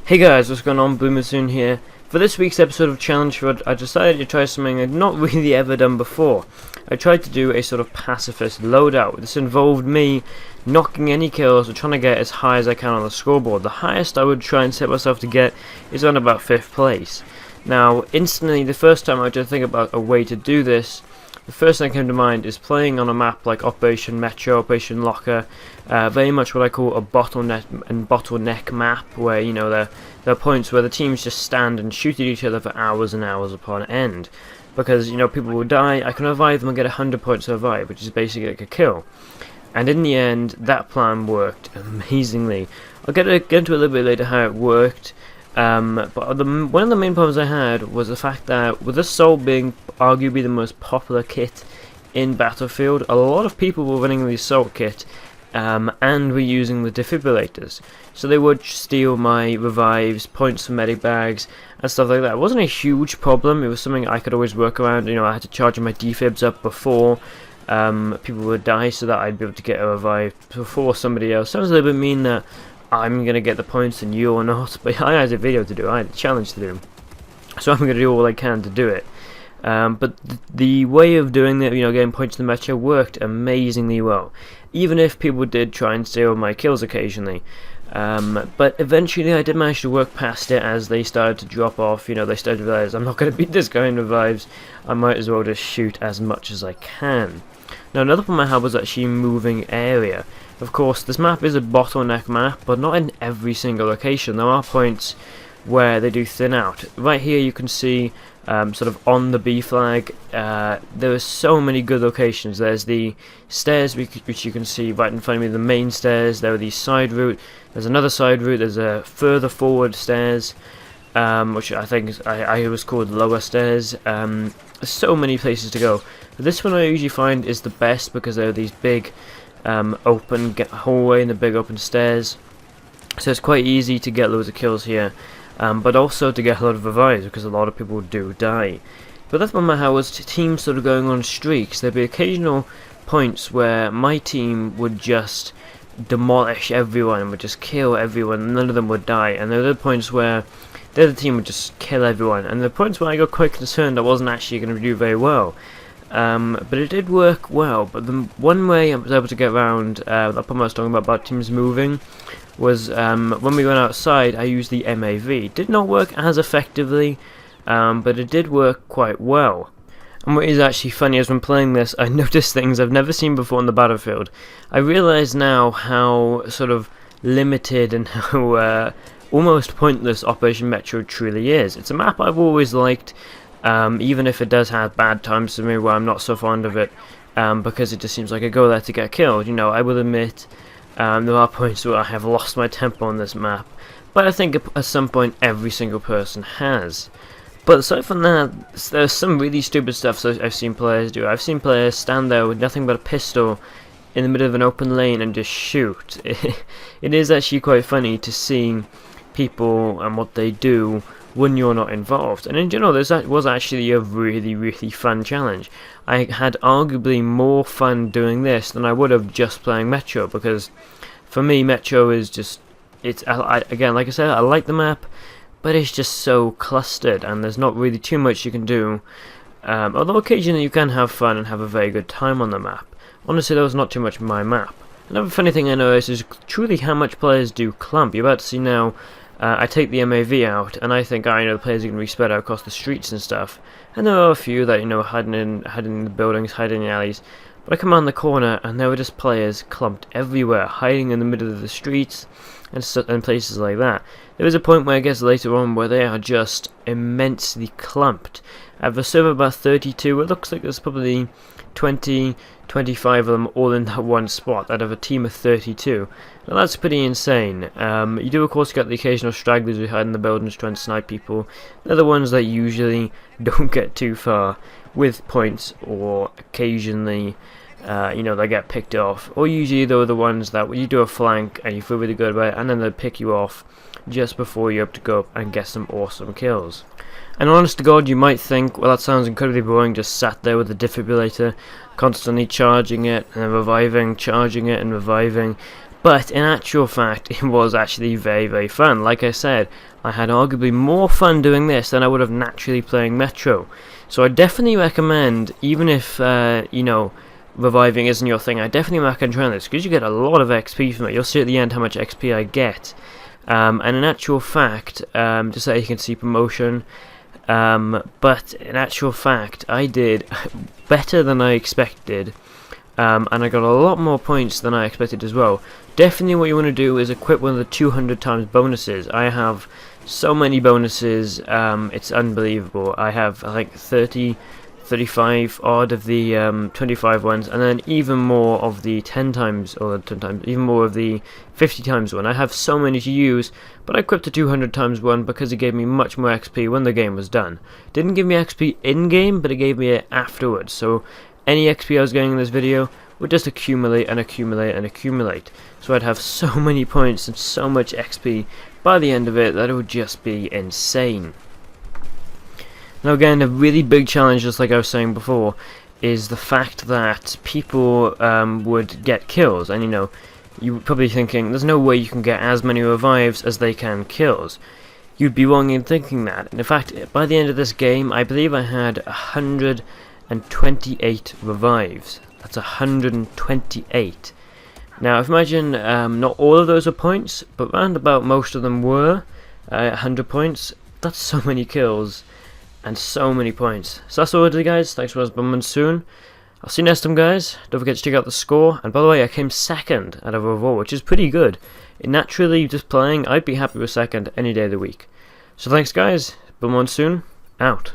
Hey guys, what's going on? Boomersoon here. For this week's episode of Challengefield, I decided to try something I'd not really ever done before. I tried to do a sort of pacifist loadout. This involved me knocking any kills or trying to get as high as I can on the scoreboard. The highest I would try and set myself to get is on about 5th place. Now, instantly, the first time I had to think about a way to do this, the first thing that came to mind is playing on a map like Operation Metro, Operation Locker, very much what I call a bottleneck map, where there are points where the teams just stand and shoot at each other for hours and hours upon end, because people will die. I can revive them and get 100 points to revive, which is basically like a kill. And in the end, that plan worked amazingly. I'll get into a little bit later how it worked. But one of the main problems I had was the fact that with Assault being arguably the most popular kit in Battlefield, a lot of people were running the Assault kit and were using the defibrillators. So they would steal my revives, points for medic bags, and stuff like that. It wasn't a huge problem, it was something I could always work around. I had to charge my defibs up before people would die so that I'd be able to get a revive before somebody else. Sounds a little bit mean that I'm going to get the points and you're not, but I had a video to do, I had a challenge to do, so I'm going to do all I can to do it. But the way of doing it, getting points in the Metro worked amazingly well, even if people did try and steal my kills occasionally. But eventually I did manage to work past it as they started to drop off. They started to realize I'm not going to beat this guy in revives, I might as well just shoot as much as I can. Now, another problem I had was actually moving area. Of course, this map is a bottleneck map, but not in every single location. There are points where they do thin out. Right here you can see, sort of on the B flag, there are so many good locations. There's the stairs, which you can see right in front of me, the main stairs. There are these side route. There's another side route. There's a further forward stairs, which I think I was called lower stairs. There's so many places to go. But this one I usually find is the best because there are these big open hallway and the big open stairs, so it's quite easy to get loads of kills here, but also to get a lot of revives because a lot of people do die. But that's one how was teams sort of going on streaks. There'd be occasional points where my team would just demolish everyone, would just kill everyone, none of them would die, and there were points where the other team would just kill everyone, and the points where I got quite concerned I wasn't actually going to do very well. But it did work well. But the one way I was able to get around that problem I was talking about teams moving was when we went outside, I used the MAV. It did not work as effectively, but it did work quite well. And what is actually funny is when playing this, I noticed things I've never seen before on the battlefield. I realise now how sort of limited and how almost pointless Operation Metro truly is. It's a map I've always liked. Even if it does have bad times for me where I'm not so fond of it, because it just seems like I go there to get killed. I will admit there are points where I have lost my temper on this map, but I think at some point every single person has. But aside from that, there's some really stupid stuff I've seen players do. I've seen players stand there with nothing but a pistol in the middle of an open lane and just shoot. It is actually quite funny to see people and what they do when you're not involved. And in general, this was actually a really, really fun challenge. I had arguably more fun doing this than I would have just playing Metro, because for me, Metro is just, again, like I said, I like the map, but it's just so clustered, and there's not really too much you can do. Although occasionally you can have fun and have a very good time on the map. Honestly, there was not too much of my map. Another funny thing I noticed is truly how much players do clump. You're about to see now, I take the MAV out, and I think, the players are going to be spread out across the streets and stuff. And there are a few that, hiding in the buildings, hiding in the alleys. But I come around the corner, and there were just players clumped everywhere, hiding in the middle of the streets and places like that. There was a point where I guess later on where they are just immensely clumped. At the server about 32, it looks like there's probably 20, 25 of them all in that one spot out of a team of 32. Now that's pretty insane. You do of course get the occasional stragglers who hide in the buildings trying to snipe people. They're the ones that usually don't get too far with points, or occasionally they get picked off. Or usually they're the ones that when you do a flank and you feel really good about it, and then they pick you off just before you're up to go up and get some awesome kills. And honest to God, you might think, well, that sounds incredibly boring, just sat there with a defibrillator, constantly charging it and reviving, charging it and reviving. But in actual fact, it was actually very, very fun. Like I said, I had arguably more fun doing this than I would have naturally playing Metro. So I definitely recommend, even if, you know, reviving isn't your thing, I definitely recommend trying this, because you get a lot of XP from it. You'll see at the end how much XP I get. And in actual fact, just so you can see promotion, but in actual fact, I did better than I expected. And I got a lot more points than I expected as well. Definitely what you want to do is equip one of the 200 times bonuses. I have so many bonuses, it's unbelievable. I have, I think, 35 odd of the 25 ones, and then even more of the 10 times, or 10 times, even more of the 50 times one. I have so many to use, but I equipped the 200 times one because it gave me much more XP when the game was done. Didn't give me XP in-game, but it gave me it afterwards, so any XP I was getting in this video would just accumulate and accumulate and accumulate. So I'd have so many points and so much XP by the end of it that it would just be insane. Now again, a really big challenge, just like I was saying before, is the fact that people would get kills. And you know, you're probably thinking, there's no way you can get as many revives as they can kills. You'd be wrong in thinking that. And in fact, by the end of this game, I believe I had 128 revives. That's 128. Now, if imagine not all of those are points, but round about most of them were 100 points. That's so many kills and so many points. So that's all I did, guys. Thanks for watching Monsoon. I'll see you next time, guys. Don't forget to check out the score. And by the way, I came second out of overall, which is pretty good. Naturally, just playing, I'd be happy with second any day of the week. So thanks, guys. Monsoon out.